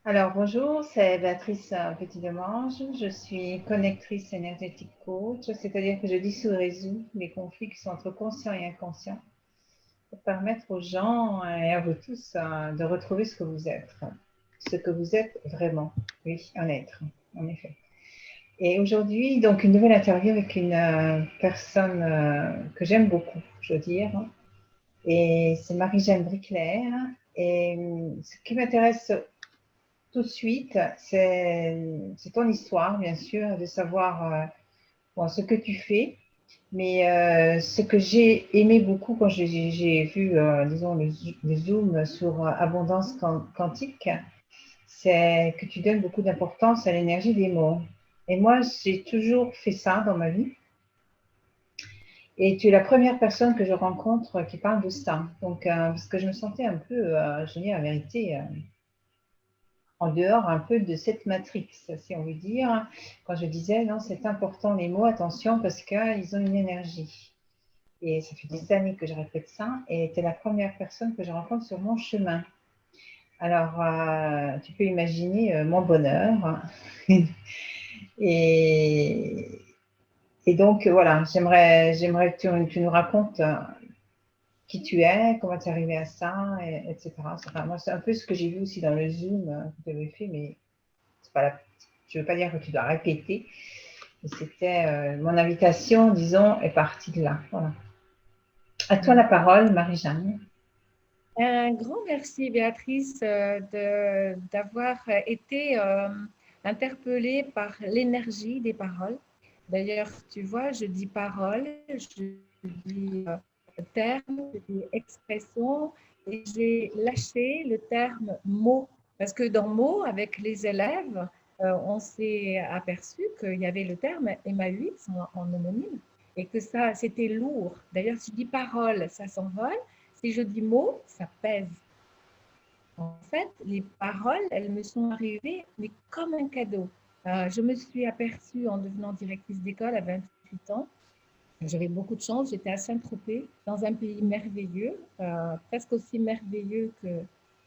Alors bonjour, c'est Béatrice Petit-Demange. Je suis connectrice énergétique coach, c'est-à-dire que je dissous et résous les conflits qui sont entre conscient et inconscient pour permettre aux gens et à vous tous de retrouver ce que vous êtes vraiment. Oui, un être, en effet. Et aujourd'hui, donc une nouvelle interview avec une personne que j'aime beaucoup, je veux dire, et c'est Marie-Jeanne Briclair. Et ce qui m'intéresse tout de suite, c'est ton histoire, bien sûr, de savoir bon, ce que tu fais. Mais ce que j'ai aimé beaucoup quand j'ai vu, disons, le Zoom sur abondance quantique, c'est que tu donnes beaucoup d'importance à l'énergie des mots. Et moi, j'ai toujours fait ça dans ma vie. Et tu es la première personne que je rencontre qui parle de ça. Donc, parce que je me sentais un peu, je dis la vérité, en dehors un peu de cette matrix, si on veut dire, quand je disais, non, c'est important les mots, attention, parce qu'ils ont une énergie. Et ça fait des années que je répète ça, et tu es la première personne que je rencontre sur mon chemin. Alors, tu peux imaginer mon bonheur. et, et donc, voilà, j'aimerais que tu nous racontes qui tu es, comment tu es arrivé à ça, etc. Enfin, moi, c'est un peu ce que j'ai vu aussi dans le Zoom que tu avais fait, mais c'est pas la, je ne veux pas dire que tu dois répéter. C'était mon invitation, disons, est partie de là. Voilà. À toi la parole, Marie-Jeanne. Un grand merci, Béatrice, d'avoir été interpellée par l'énergie des paroles. D'ailleurs, tu vois, je dis parole, je dis terme, je dis expression, et j'ai lâché le terme mot. Parce que dans mot, avec les élèves, on s'est aperçu qu'il y avait le terme MA8 en homonyme et que ça, c'était lourd. D'ailleurs, si je dis parole, ça s'envole. Si je dis mot, ça pèse. En fait, les paroles, elles me sont arrivées, mais comme un cadeau. Je me suis aperçue en devenant directrice d'école à 28 ans. J'avais beaucoup de chance, j'étais à Saint-Tropez, dans un pays merveilleux, presque aussi merveilleux que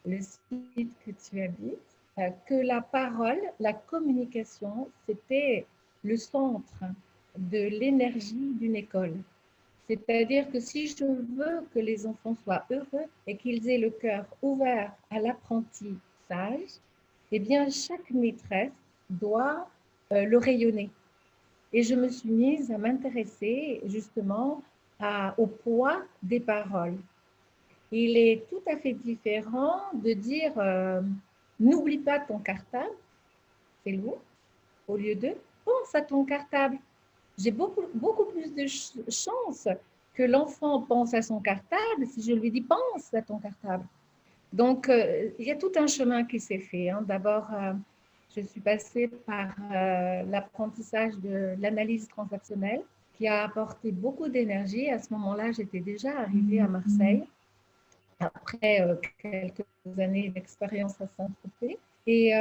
le site que tu habites, que la parole, la communication, c'était le centre de l'énergie d'une école. C'est-à-dire que si je veux que les enfants soient heureux et qu'ils aient le cœur ouvert à l'apprentissage, eh bien, chaque maîtresse doit le rayonner. Et je me suis mise à m'intéresser justement au poids des paroles. Il est tout à fait différent de dire n'oublie pas ton cartable, c'est lourd, au lieu de pense à ton cartable. J'ai beaucoup plus de chances que l'enfant pense à son cartable si je lui dis pense à ton cartable. Donc, il y a tout un chemin qui s'est fait. Hein. D'abord, je suis passée par l'apprentissage de l'analyse transactionnelle qui a apporté beaucoup d'énergie. À ce moment-là, j'étais déjà arrivée à Marseille après quelques années d'expérience à Saint-Tropez. Et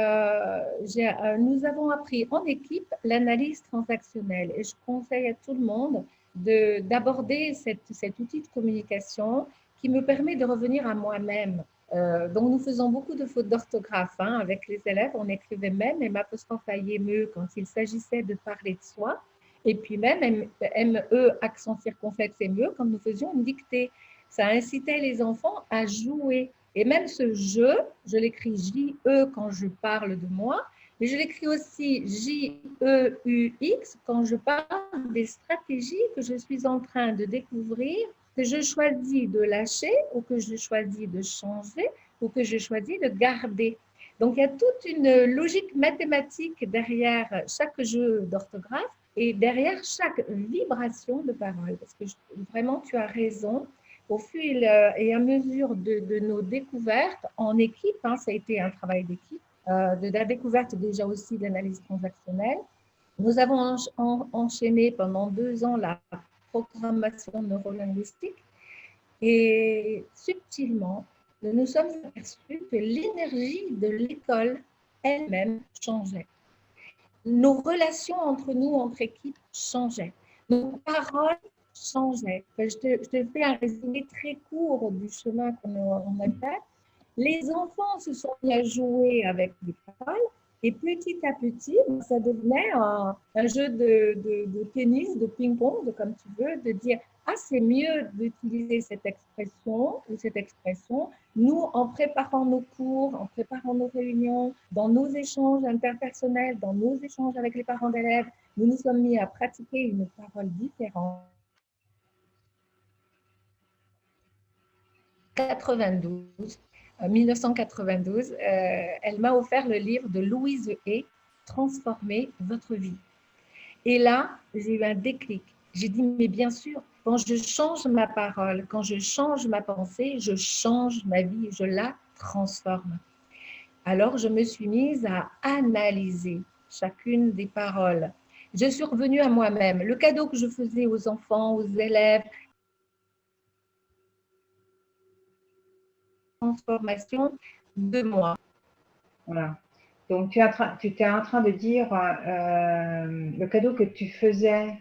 nous avons appris en équipe l'analyse transactionnelle. Et je conseille à tout le monde d'aborder cet outil de communication qui me permet de revenir à moi-même. Donc, nous faisons beaucoup de fautes d'orthographe hein, avec les élèves. On écrivait même M' IME quand il s'agissait de parler de soi. Et puis même ME, accent circonflexe ME, quand nous faisions une dictée. Ça incitait les enfants à jouer. Et même ce jeu, je l'écris J-E quand je parle de moi, mais je l'écris aussi J-E-U-X quand je parle des stratégies que je suis en train de découvrir, que je choisis de lâcher ou que je choisis de changer ou que je choisis de garder. Donc il y a toute une logique mathématique derrière chaque jeu d'orthographe et derrière chaque vibration de parole. Parce que vraiment, tu as raison, au fil et à mesure de nos découvertes en équipe, hein, ça a été un travail d'équipe, de la découverte déjà aussi de l'analyse transactionnelle. Nous avons enchaîné pendant 2 ans la programmation neurolinguistique et subtilement, nous nous sommes aperçus que l'énergie de l'école elle-même changeait. Nos relations entre nous, entre équipes, changeaient. Nos paroles changeaient. Je te fais un résumé très court du chemin qu'on a fait. Les enfants se sont mis à jouer avec les paroles et petit à petit, ça devenait un jeu de tennis, de ping-pong, comme tu veux, de dire ah, c'est mieux d'utiliser cette expression ou cette expression. Nous, en préparant nos cours, en préparant nos réunions, dans nos échanges interpersonnels, dans nos échanges avec les parents d'élèves, nous nous sommes mis à pratiquer une parole différente. 92, 1992, elle m'a offert le livre de Louise Hay, Transformer votre vie. Et là, j'ai eu un déclic. J'ai dit, mais bien sûr, quand je change ma parole, quand je change ma pensée, je change ma vie, je la transforme. Alors, je me suis mise à analyser chacune des paroles. Je suis revenue à moi-même. Le cadeau que je faisais aux enfants, aux élèves, transformation de moi. Voilà. Donc, tu étais en train de dire le cadeau que tu faisais,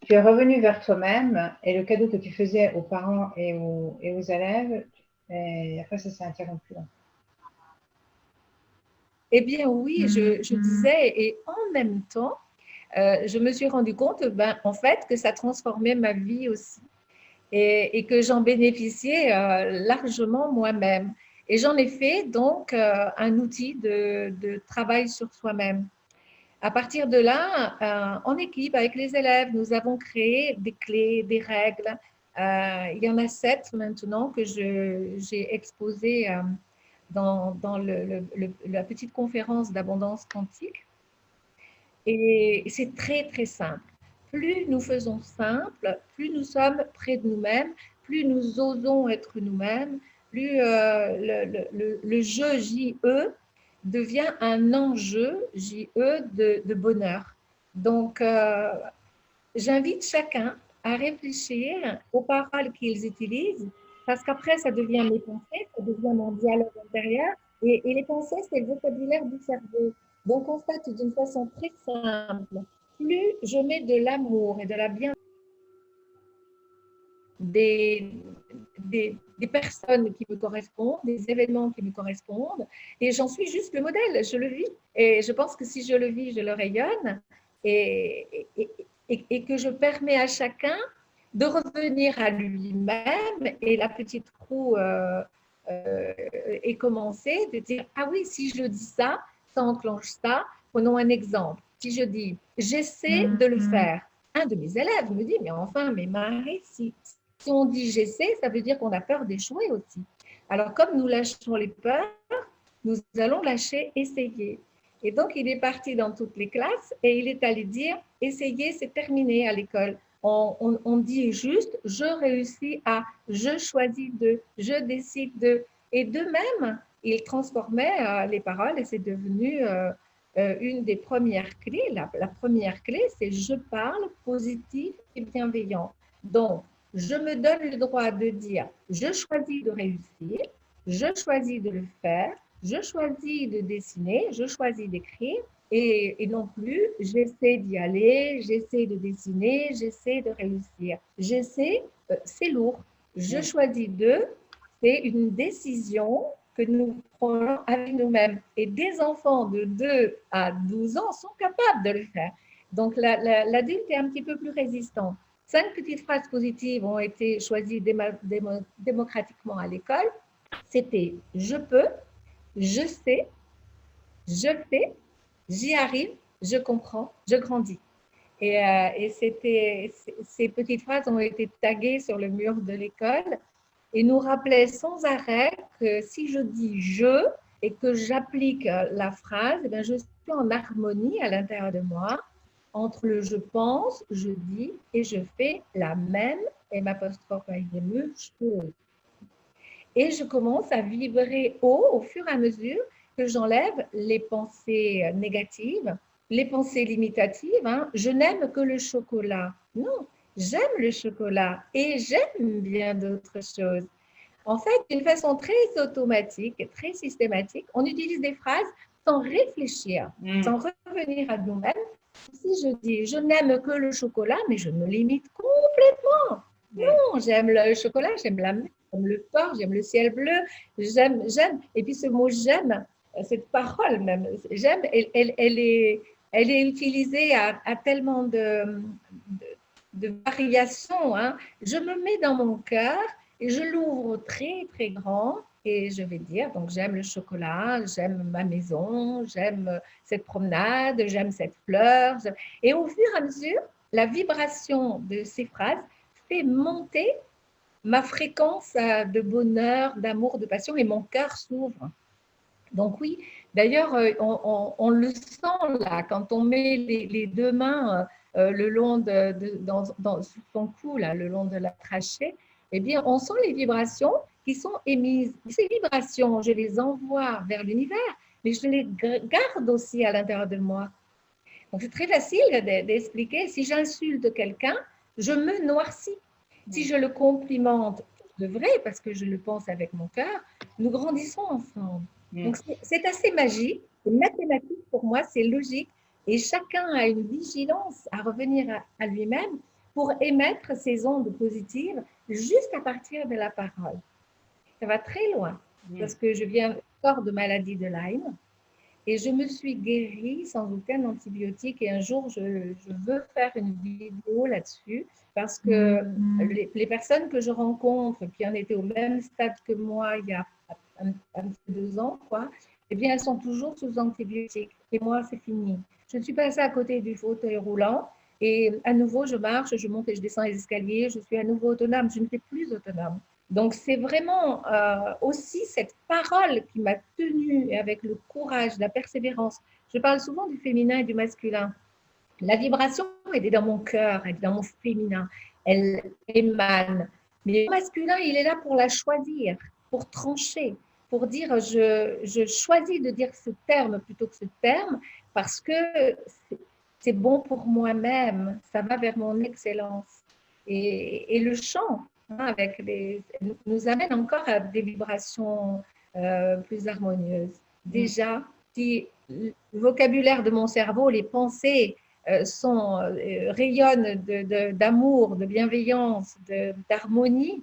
tu es revenu vers toi-même et le cadeau que tu faisais aux parents et aux élèves, et après ça s'est interrompu là. Eh bien oui, je disais, et en même temps, je me suis rendu compte, en fait, que ça transformait ma vie aussi et que j'en bénéficiais largement moi-même. Et j'en ai fait donc un outil de travail sur soi-même. À partir de là, en équipe avec les élèves, nous avons créé des clés, des règles. Il y en a 7 maintenant que j'ai exposées dans la petite conférence d'abondance quantique. Et c'est très, très simple. Plus nous faisons simple, plus nous sommes près de nous-mêmes, plus nous osons être nous-mêmes, plus le jeu JE devient un enjeu JE de bonheur. Donc, j'invite chacun à réfléchir aux paroles qu'ils utilisent, parce qu'après, ça devient mes pensées, ça devient mon dialogue intérieur. Et les pensées, c'est le vocabulaire du cerveau. Donc, on constate d'une façon très simple, plus je mets de l'amour et de la bienveillance des, des personnes qui me correspondent, des événements qui me correspondent, et j'en suis juste le modèle, je le vis. Et je pense que si je le vis, je le rayonne, et que je permets à chacun de revenir à lui-même, et la petite roue est commencée, de dire, ah oui, si je dis ça, ça enclenche ça. Prenons un exemple. Si je dis, j'essaie de le faire, un de mes élèves me dit, mais enfin, mais Marie, si on dit j'essaie, ça veut dire qu'on a peur d'échouer aussi. Alors, comme nous lâchons les peurs, nous allons lâcher essayer. Et donc, il est parti dans toutes les classes et il est allé dire, essayer, c'est terminé à l'école. On dit juste, je réussis à, je choisis de, je décide de. Et de même, il transformait les paroles et c'est devenu une des premières clés. La première clé, c'est je parle positif et bienveillant. Donc, je me donne le droit de dire, je choisis de réussir, je choisis de le faire, je choisis de dessiner, je choisis d'écrire, et non plus j'essaie d'y aller, j'essaie de dessiner, j'essaie de réussir. J'essaie, c'est lourd. Je choisis de, c'est une décision que nous prenons avec nous-mêmes. Et des enfants de 2 à 12 ans sont capables de le faire. Donc l'adulte est un petit peu plus résistant. 5 petites phrases positives ont été choisies démocratiquement à l'école. C'était je peux, je sais, je fais, j'y arrive, je comprends, je grandis. Et ces petites phrases ont été taguées sur le mur de l'école et nous rappelaient sans arrêt que si je dis je et que j'applique la phrase, eh bien, je suis en harmonie à l'intérieur de moi entre le je pense, je dis et je fais la même, et m'apostrophe avec des chose. Et je commence à vibrer haut au fur et à mesure que j'enlève les pensées négatives, les pensées limitatives. Hein. Je n'aime que le chocolat. Non, j'aime le chocolat et j'aime bien d'autres choses. En fait, d'une façon très automatique et très systématique, on utilise des phrases sans réfléchir, sans revenir à nous-mêmes. Si je dis je n'aime que le chocolat, mais je me limite complètement. Non, j'aime le chocolat, j'aime la j'aime le port, j'aime le ciel bleu, j'aime. Et puis ce mot j'aime, cette parole même, j'aime, elle est utilisée à tellement de variations. Hein. Je me mets dans mon cœur et je l'ouvre très, très grand. Et je vais dire, donc j'aime le chocolat, j'aime ma maison, j'aime cette promenade, j'aime cette fleur. Et au fur et à mesure, la vibration de ces phrases fait monter ma fréquence de bonheur, d'amour, de passion et mon cœur s'ouvre. Donc oui, d'ailleurs, on le sent là, quand on met les deux mains le long dans son cou, là, le long de la trachée, eh bien, on sent les vibrations qui sont émises. Ces vibrations, je les envoie vers l'univers, mais je les garde aussi à l'intérieur de moi. Donc, c'est très facile d'expliquer. Si j'insulte quelqu'un, je me noircis. Si je le complimente de vrai, parce que je le pense avec mon cœur, nous grandissons ensemble. Donc, c'est assez magique, c'est mathématique pour moi, c'est logique. Et chacun a une vigilance à revenir à lui-même pour émettre ces ondes positives juste à partir de la parole. Ça va très loin, parce que je viens encore de maladie de Lyme. Et je me suis guérie sans aucun antibiotique. Et un jour, je veux faire une vidéo là-dessus parce que les personnes que je rencontre qui en étaient au même stade que moi il y a un petit 2 ans, quoi, eh bien, elles sont toujours sous antibiotiques. Et moi, c'est fini. Je suis passée à côté du fauteuil roulant et à nouveau, je marche, je monte et je descends les escaliers. Je suis à nouveau autonome. Je ne suis plus autonome. Donc, c'est vraiment aussi cette parole qui m'a tenue avec le courage, la persévérance. Je parle souvent du féminin et du masculin. La vibration, elle est dans mon cœur, elle est dans mon féminin, elle émane. Mais le masculin, il est là pour la choisir, pour trancher, pour dire je choisis de dire ce terme plutôt que ce terme parce que c'est bon pour moi-même, ça va vers mon excellence. Et le chant, hein, nous amène encore à des vibrations plus harmonieuses. Déjà, si le vocabulaire de mon cerveau, les pensées rayonnent d'amour, de bienveillance, d'harmonie,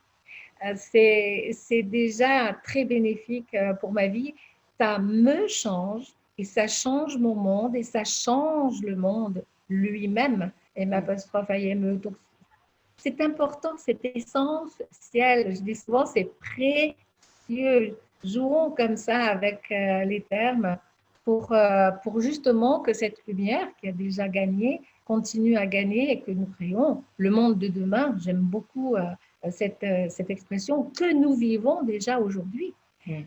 c'est déjà très bénéfique pour ma vie. Ça me change et ça change mon monde et ça change le monde lui-même. Et ma apostrophe IME. Donc, c'est important, c'est essentiel. Je dis souvent, c'est précieux. Jouons comme ça avec les termes pour justement que cette lumière qui a déjà gagné continue à gagner et que nous créons le monde de demain. J'aime beaucoup cette expression que nous vivons déjà aujourd'hui.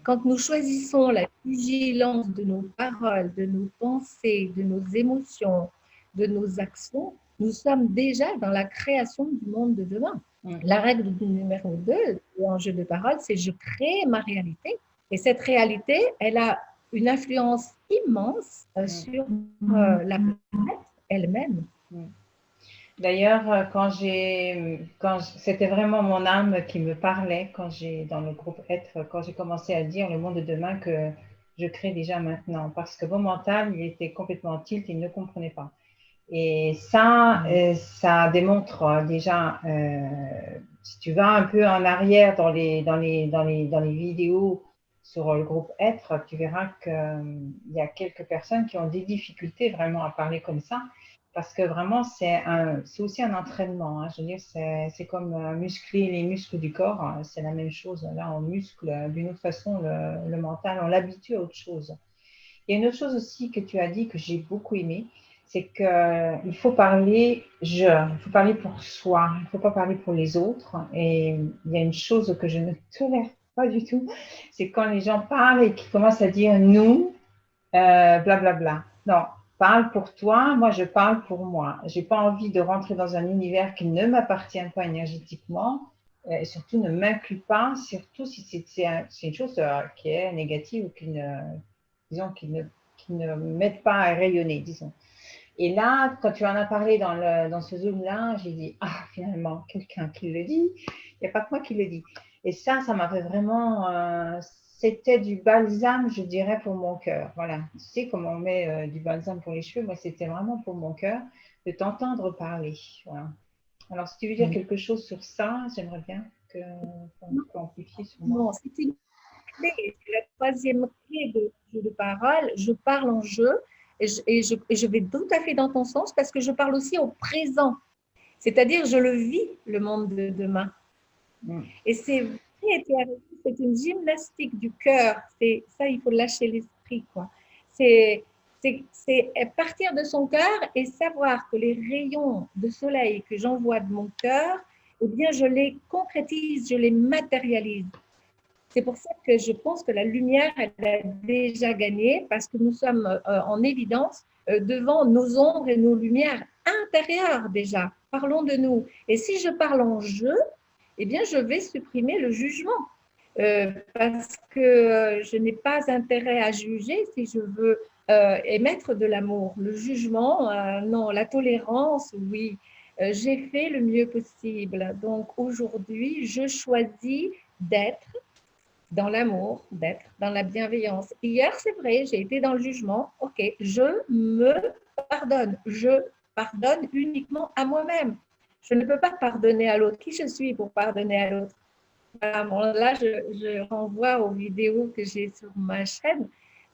Quand nous choisissons la vigilance de nos paroles, de nos pensées, de nos émotions, de nos actions, nous sommes déjà dans la création du monde de demain. La règle numéro 2, l'enjeu de parole, c'est je crée ma réalité. Et cette réalité, elle a une influence immense sur la planète elle-même. D'ailleurs, c'était vraiment mon âme qui me parlait dans le groupe Être, quand j'ai commencé à dire le monde de demain que je crée déjà maintenant, parce que mon mental, il était complètement tilt, il ne comprenait pas. Et ça démontre déjà, si tu vas un peu en arrière dans les vidéos sur le groupe Être, tu verras qu'il y a quelques personnes qui ont des difficultés vraiment à parler comme ça, parce que vraiment, c'est aussi un entraînement. Hein. Je veux dire, c'est comme muscler les muscles du corps, hein. C'est la même chose. Là, on muscle d'une autre façon le mental, on l'habitue à autre chose. Il y a une autre chose aussi que tu as dit que j'ai beaucoup aimé, c'est qu'il faut parler il faut parler pour soi, il ne faut pas parler pour les autres. Et il y a une chose que je ne tolère pas du tout, c'est quand les gens parlent et qu'ils commencent à dire nous, blablabla. Bla, bla. Non, parle pour toi, moi je parle pour moi. Je n'ai pas envie de rentrer dans un univers qui ne m'appartient pas énergétiquement et surtout ne m'inclut pas, surtout si c'est une chose qui est négative ou disons, qui ne m'aide pas à rayonner, disons. Et là, quand tu en as parlé dans ce Zoom-là, j'ai dit, ah, finalement, quelqu'un qui le dit, il n'y a pas que moi qui le dit. Et ça m'a fait vraiment, c'était du balsame, je dirais, pour mon cœur. Voilà, tu sais comment on met du balsame pour les cheveux, moi, c'était vraiment pour mon cœur de t'entendre parler. Voilà. Alors, si tu veux dire quelque chose sur ça, j'aimerais bien qu'on peut amplifier sur moi. Non, c'est une clé, c'est la troisième clé de jeu de parole. Je parle en jeu et je vais tout à fait dans ton sens parce que je parle aussi au présent. C'est-à-dire, je le vis, le monde de demain. Et c'est vrai, c'est une gymnastique du cœur. C'est ça, il faut lâcher l'esprit, quoi. C'est partir de son cœur et savoir que les rayons de soleil que j'envoie de mon cœur, eh bien, je les concrétise, je les matérialise. C'est pour ça que je pense que la lumière, elle a déjà gagné parce que nous sommes en évidence devant nos ombres et nos lumières intérieures déjà. Parlons de nous. Et si je parle en jeu, eh bien, je vais supprimer le jugement parce que je n'ai pas intérêt à juger si je veux émettre de l'amour. Le jugement, non. La tolérance, oui. J'ai fait le mieux possible. Donc aujourd'hui, je choisis d'être dans l'amour, d'être dans la bienveillance. Hier, c'est vrai, j'ai été dans le jugement. Ok, je me pardonne. Je pardonne uniquement à moi-même. Je ne peux pas pardonner à l'autre. Qui je suis pour pardonner à l'autre? Voilà, bon, là, je renvoie aux vidéos que j'ai sur ma chaîne.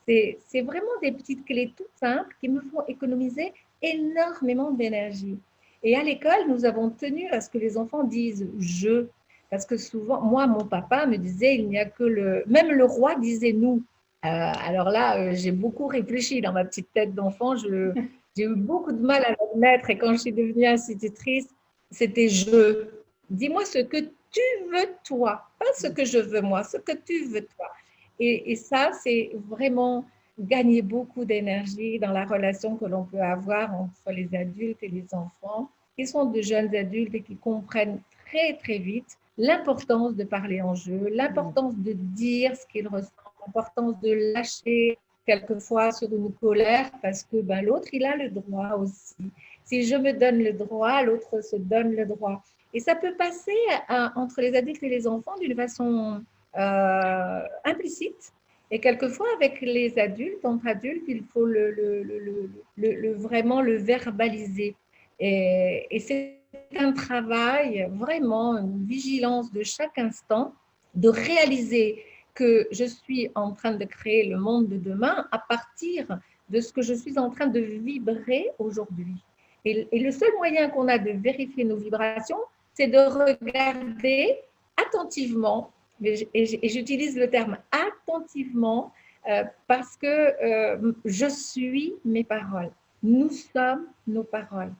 C'est vraiment des petites clés toutes simples qui me font économiser énormément d'énergie. Et à l'école, nous avons tenu à ce que les enfants disent je. Parce que souvent, moi, mon papa me disait, il n'y a que le. Même le roi disait nous. Alors là, j'ai beaucoup réfléchi dans ma petite tête d'enfant. J'ai eu beaucoup de mal à l'admettre. Et quand je suis devenue institutrice, c'était je. Dis-moi ce que tu veux toi, pas ce que je veux moi, ce que tu veux toi. Et ça, c'est vraiment gagner beaucoup d'énergie dans la relation que l'on peut avoir entre les adultes et les enfants, qui sont de jeunes adultes et qui comprennent très, très vite l'importance de parler en jeu, l'importance de dire ce qu'ils ressentent, l'importance de lâcher quelquefois sur une colère parce que ben, l'autre, il a le droit aussi. Si je me donne le droit, l'autre se donne le droit. Et ça peut passer entre les adultes et les enfants d'une façon implicite. Et quelquefois, avec les adultes, entre adultes, il faut vraiment le verbaliser. Et c'est un travail, vraiment, une vigilance de chaque instant, de réaliser que je suis en train de créer le monde de demain à partir de ce que je suis en train de vibrer aujourd'hui. Et le seul moyen qu'on a de vérifier nos vibrations, c'est de regarder attentivement, et j'utilise le terme attentivement parce que je suis mes paroles. Nous sommes nos paroles.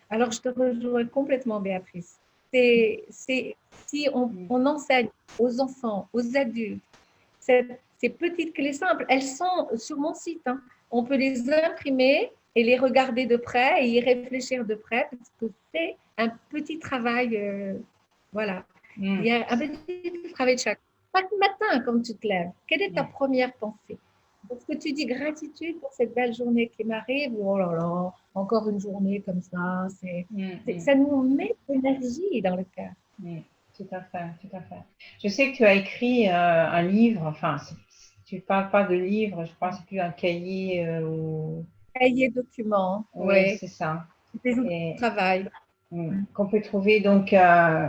Alors, je te rejoins complètement, Béatrice. Si on enseigne aux enfants, aux adultes, ces petites clés simples, elles sont sur mon site. Hein. On peut les imprimer et les regarder de près et y réfléchir de près parce que c'est un petit travail. Voilà. Il y a un petit travail de chaque matin quand tu te lèves. Quelle est ta première pensée? Est-ce que tu dis gratitude pour cette belle journée qui m'arrive? Oh là là, encore une journée comme ça. Ça nous met de l'énergie dans le cœur. Tout à fait, tout à fait. Je sais que tu as écrit un livre, enfin, tu ne parles pas de livre, je crois que c'est plus un cahier ou... Cahier document, oui. C'est ça. C'est des outils de travail. Qu'on peut trouver donc,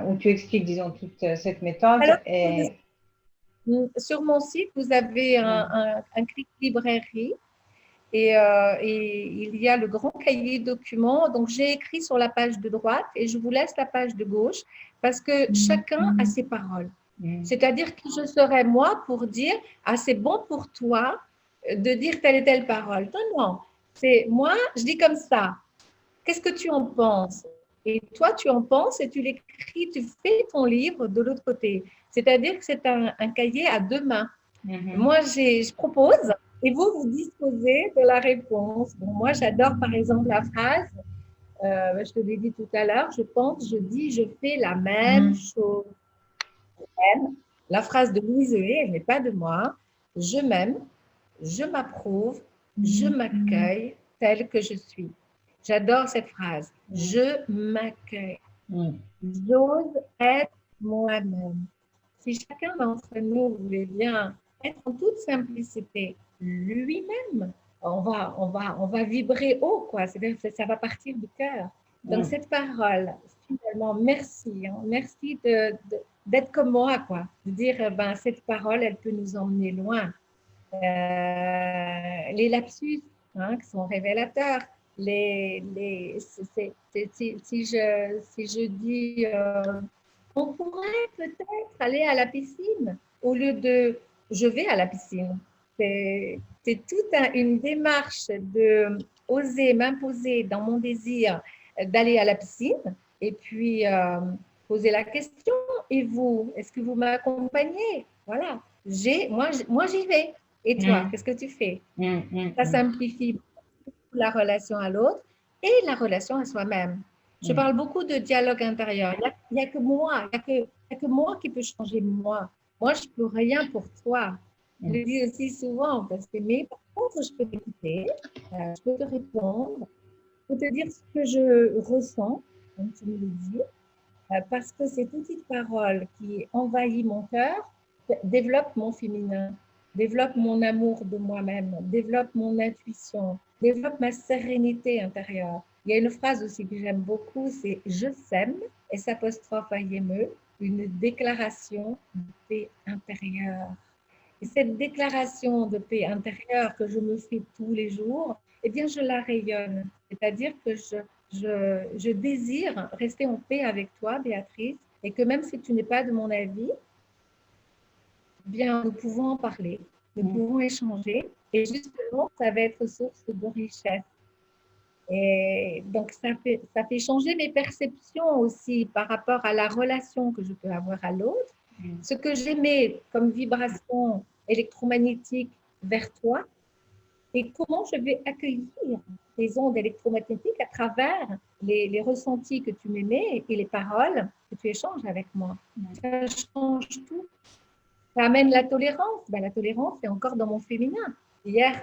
où tu expliques, disons, toute cette méthode. Alors, sur mon site, vous avez un clic librairie et il y a le grand cahier document. Donc, j'ai écrit sur la page de droite et je vous laisse la page de gauche parce que chacun a ses paroles. C'est-à-dire que je serai moi pour dire « Ah, c'est bon pour toi de dire telle et telle parole. » Non, c'est moi, je dis comme ça. Qu'est-ce que tu en penses? Et toi, tu en penses et tu l'écris, tu fais ton livre de l'autre côté. C'est-à-dire que c'est un cahier à deux mains. Moi, je propose et vous disposez de la réponse. Bon, moi, j'adore par exemple la phrase, je te l'ai dit tout à l'heure, je pense, je dis, je fais la même chose. La phrase de Louise Hay, elle n'est pas de moi. Je m'aime, je m'approuve, je m'accueille telle que je suis. J'adore cette phrase. Je m'accueille. J'ose être moi-même. Si chacun d'entre nous voulait bien être en toute simplicité lui-même, on va vibrer haut, quoi. C'est-à-dire que ça va partir du cœur. Donc, cette parole, finalement, merci. Hein, merci d'être comme moi, quoi. De dire, ben, cette parole, elle peut nous emmener loin. Les lapsus, hein, qui sont révélateurs. Si je dis, on pourrait peut-être aller à la piscine au lieu de je vais à la piscine. C'est toute une démarche de oser m'imposer dans mon désir d'aller à la piscine et puis poser la question, et vous, est-ce que vous m'accompagnez? Voilà, moi j'y vais. Et toi, qu'est-ce que tu fais? Ça simplifie la relation à l'autre et la relation à soi-même. Je parle beaucoup de dialogue intérieur. Il n'y a que moi, il y a que moi qui peux changer moi. Moi, je ne peux rien pour toi. Je le dis aussi souvent, parce que, mais par contre, je peux t'écouter, je peux te répondre, je peux te dire ce que je ressens, comme tu me le dis, parce que ces petites paroles qui envahissent mon cœur développent mon féminin, développent mon amour de moi-même, développent mon intuition, développent ma sérénité intérieure. Il y a une phrase aussi que j'aime beaucoup, c'est « je sème » S'' IME, une déclaration de paix intérieure. Et cette déclaration de paix intérieure que je me fais tous les jours, eh bien, je la rayonne. C'est-à-dire que je désire rester en paix avec toi, Béatrice, et que même si tu n'es pas de mon avis, eh bien, nous pouvons en parler, nous pouvons échanger, et justement, ça va être source de richesse. Et donc, ça fait changer mes perceptions aussi par rapport à la relation que je peux avoir à l'autre. Ce que j'aimais comme vibration électromagnétique vers toi et comment je vais accueillir les ondes électromagnétiques à travers les ressentis que tu m'aimais et les paroles que tu échanges avec moi. Ça change tout. Ça amène la tolérance. Ben, la tolérance, c'est encore dans mon féminin. Hier,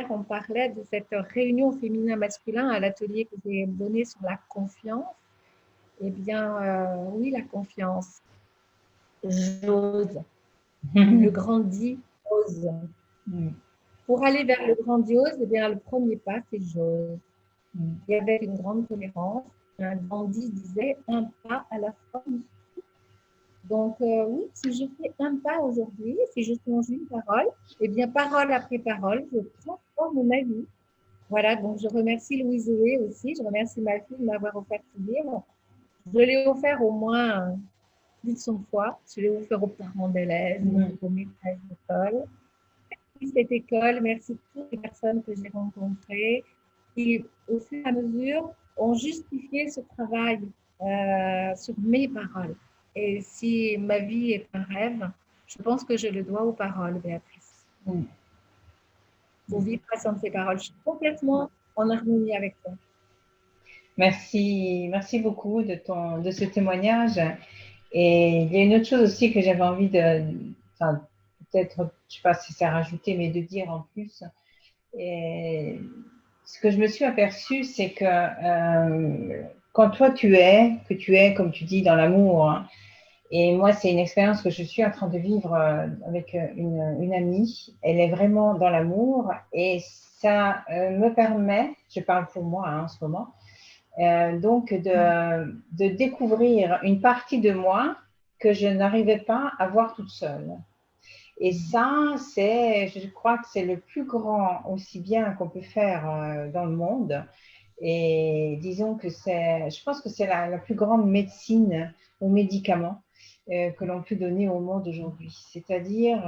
on parlait de cette réunion féminin-masculin à l'atelier que j'ai donné sur la confiance. Eh bien, oui, la confiance. J'ose. Le grandiose. Pour aller vers le grandiose, eh bien, le premier pas, c'est j'ose. Et avec une grande tolérance, un Gandhi disait un pas à la fois. Donc, oui, si je fais un pas aujourd'hui, si je change une parole, eh bien, parole après parole, je transforme ma vie. Voilà, donc je remercie Louise Zoé aussi, je remercie ma fille de m'avoir offert ce livre. Je l'ai offert au moins plus de 100 fois. Je l'ai offert aux parents d'élèves, aux maîtresses d'école. Merci cette école, merci toutes les personnes que j'ai rencontrées qui, au fur et à mesure, ont justifié ce travail sur mes paroles. Et si ma vie est un rêve, je pense que je le dois aux paroles, Béatrice. Pour vivre sans ces paroles, je suis complètement en harmonie avec toi. Merci beaucoup de ce témoignage. Et il y a une autre chose aussi que j'avais envie enfin, peut-être, je ne sais pas si c'est à rajouter, mais de dire en plus. Et ce que je me suis aperçue, c'est que quand toi que tu es, comme tu dis, dans l'amour, hein, et moi, c'est une expérience que je suis en train de vivre avec une amie. Elle est vraiment dans l'amour et ça me permet, je parle pour moi hein, en ce moment, donc de découvrir une partie de moi que je n'arrivais pas à voir toute seule. Et ça, je crois que c'est le plus grand aussi bien qu'on peut faire dans le monde. Et disons que je pense que c'est la plus grande médecine ou médicament que l'on peut donner au monde aujourd'hui. C'est-à-dire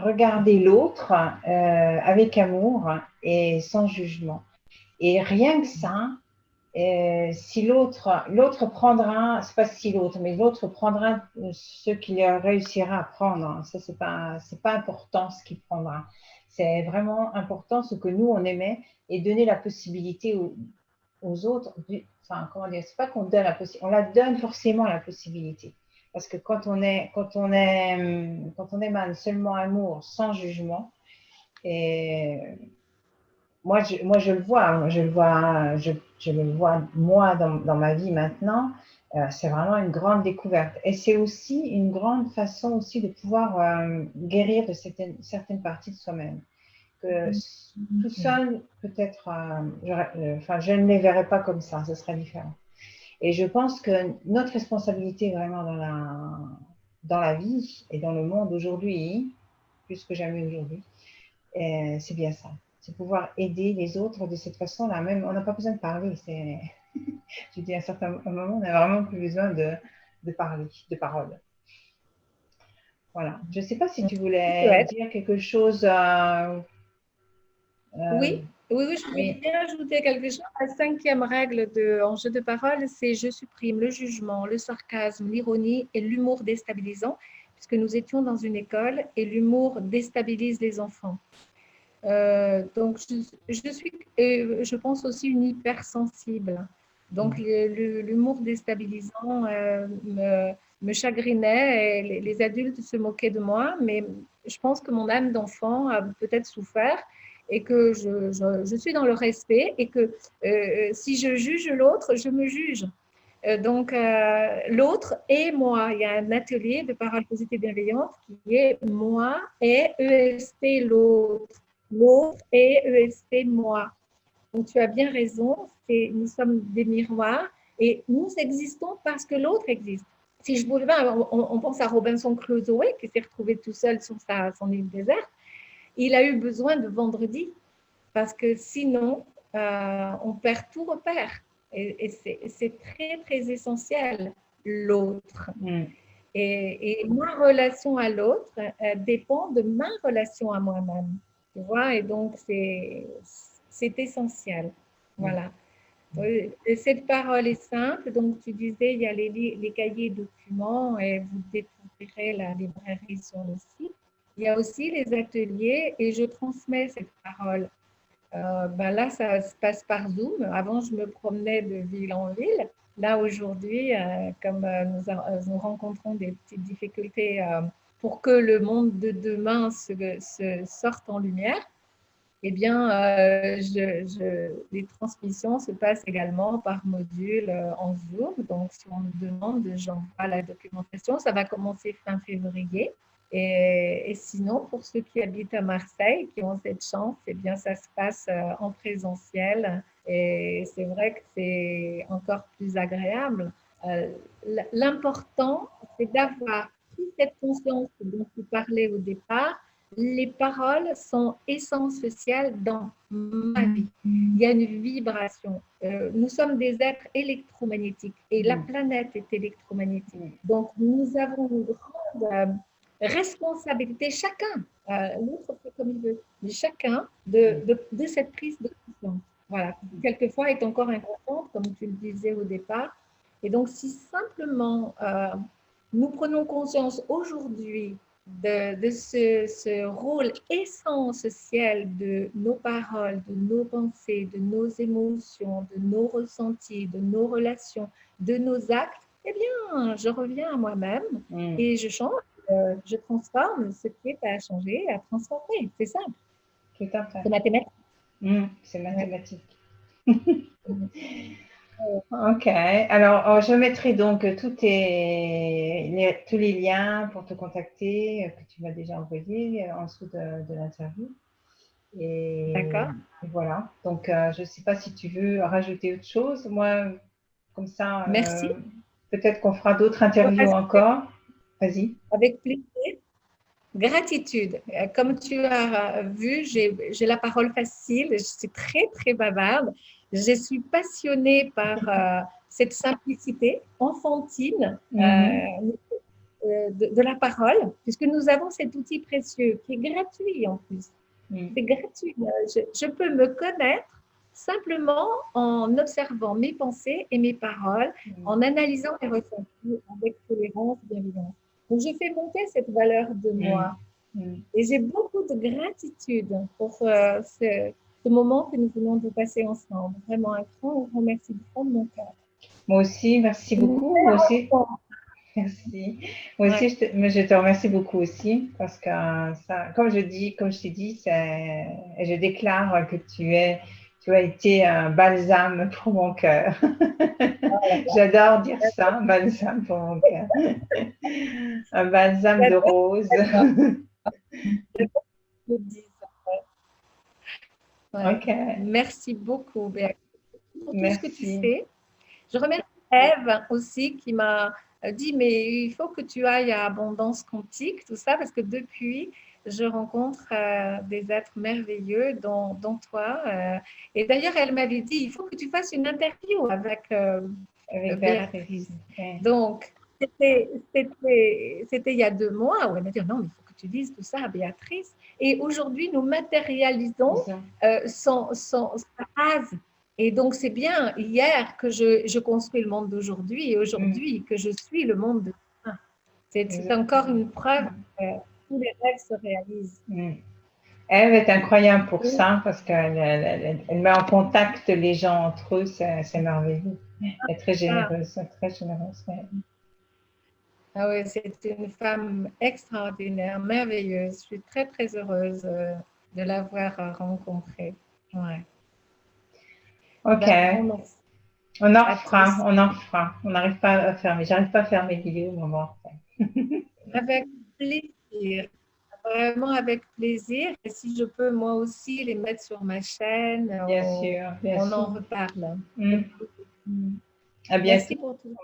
regarder l'autre avec amour et sans jugement. Et rien que ça, si l'autre prendra, c'est pas si l'autre, mais l'autre prendra ce qu'il réussira à prendre. Ça, c'est pas important ce qu'il prendra. C'est vraiment important ce que nous, on aimait et donner la possibilité aux autres. Enfin, comment dire, c'est pas qu'on donne la possibilité, on la donne forcément la possibilité. Parce que quand on émane seulement amour, sans jugement, et moi, je le vois, je le vois moi dans ma vie maintenant. C'est vraiment une grande découverte. Et c'est aussi une grande façon aussi de pouvoir guérir de certaines parties de soi-même. Que tout seul, peut-être, je ne les verrais pas comme ça, ce serait différent. Et je pense que notre responsabilité vraiment dans la vie et dans le monde aujourd'hui, plus que jamais aujourd'hui, c'est bien ça. C'est pouvoir aider les autres de cette façon-là. Même, on n'a pas besoin de parler. Je dis à un certain moment, on n'a vraiment plus besoin de parler, de parole. Voilà. Je ne sais pas si tu peut voulais être. dire quelque chose. Oui, oui, je voulais Oui. bien ajouter quelque chose. La cinquième règle en jeu de parole, c'est je supprime le jugement, le sarcasme, l'ironie et l'humour déstabilisant, puisque nous étions dans une école et l'humour déstabilise les enfants. Donc, je pense aussi une hypersensible. Donc, l'humour déstabilisant me chagrinait et les adultes se moquaient de moi, mais je pense que mon âme d'enfant a peut-être souffert et que je suis dans le respect et que si je juge l'autre, je me juge. Donc, l'autre et moi. Il y a un atelier de parole positive bienveillante qui est moi et EST l'autre. L'autre et EST moi. Donc, tu as bien raison. Nous sommes des miroirs et nous existons parce que l'autre existe. Si je voulais, on pense à Robinson Crusoe qui s'est retrouvé tout seul sur son île déserte. Il a eu besoin de vendredi parce que sinon, on perd tout repère. Et c'est très, très essentiel, l'autre. Et ma relation à l'autre dépend de ma relation à moi-même. Tu vois, et donc c'est essentiel. Voilà. Et cette parole est simple. Donc, tu disais, il y a les cahiers documents et vous découvrirez la librairie sur le site. Il y a aussi les ateliers et je transmets cette parole. Là, ça se passe par Zoom. Avant, je me promenais de ville en ville. Là, aujourd'hui, comme nous rencontrons des petites difficultés pour que le monde de demain se sorte en lumière, eh bien, les transmissions se passent également par module en Zoom. Donc, si on me demande, j'envoie la documentation. Ça va commencer fin février. Et sinon, pour ceux qui habitent à Marseille, qui ont cette chance, eh bien, ça se passe en présentiel. Et c'est vrai que c'est encore plus agréable. L'important, c'est d'avoir pris cette conscience dont tu parlais au départ. Les paroles sont essentielles dans ma vie. Il y a une vibration. Nous sommes des êtres électromagnétiques et la planète est électromagnétique. Donc, nous avons une grande responsabilité, chacun, l'autre fait comme il veut, mais chacun de cette prise de conscience. Voilà. Quelquefois, est encore inconsciente, comme tu le disais au départ. Et donc, si simplement nous prenons conscience aujourd'hui de ce rôle essentiel de nos paroles, de nos pensées, de nos émotions, de nos ressentis, de nos relations, de nos actes, eh bien, je reviens à moi-même et je change, je transforme ce qui est à changer, à transformer. C'est simple. Tout à fait. C'est mathématique. C'est mathématique. Ok. Alors, je mettrai donc tous les liens pour te contacter que tu m'as déjà envoyés en dessous de l'interview. D'accord. Et voilà. Donc, je ne sais pas si tu veux rajouter autre chose. Moi, comme ça, Merci. peut-être qu'on fera d'autres interviews encore. Vas-y. Avec plaisir. Gratitude. Comme tu as vu, j'ai la parole facile, je suis très, très bavarde. Je suis passionnée par cette simplicité enfantine de la parole, puisque nous avons cet outil précieux qui est gratuit en plus. C'est gratuit. Je peux me connaître simplement en observant mes pensées et mes paroles, en analysant mes ressentis avec tolérance, bienveillance. Donc, je fais monter cette valeur de moi. Et j'ai beaucoup de gratitude pour ce moment que nous venons de passer ensemble. Vraiment un grand merci du fond de mon cœur. Moi aussi, merci beaucoup. Moi aussi. Merci. Moi aussi, je te remercie beaucoup aussi parce que ça, comme je t'ai dit, je déclare que tu as été un balsame pour mon cœur. J'adore dire ça, un balsame pour mon cœur. Un balsame de rose. Okay. Merci beaucoup, Béatrice, pour tout ce que tu fais. Je remercie Ève aussi qui m'a dit, mais il faut que tu ailles à Abondance Quantique, tout ça, parce que depuis, je rencontre des êtres merveilleux, dont toi. Et d'ailleurs, elle m'avait dit, il faut que tu fasses une interview avec avec Béatrice. Béatrice. Ouais. Donc, c'était il y a 2 mois où elle m'a dit, non, mais il faut que tu dises tout ça à Béatrice. Et aujourd'hui, nous matérialisons Ça. sa base. Et donc, c'est bien hier que je construis le monde d'aujourd'hui et aujourd'hui que je suis le monde de demain. C'est encore une preuve que tous les rêves se réalisent. Ève est incroyable pour ça parce qu'elle met en contact les gens entre eux, c'est merveilleux. Elle est très généreuse, très généreuse. Ouais. Ah oui, c'est une femme extraordinaire, merveilleuse. Je suis très, très heureuse de l'avoir rencontrée. Ouais. Ok, Grand merci on en à refera, tous. on en refera. On n'arrive pas à faire, mais j'arrive pas à faire mes vidéos, mais on va en faire. Avec plaisir. Vraiment avec plaisir. Et si je peux, moi aussi, les mettre sur ma chaîne, Bien sûr, bien on en sûr. reparle. À bientôt. Merci pour tout.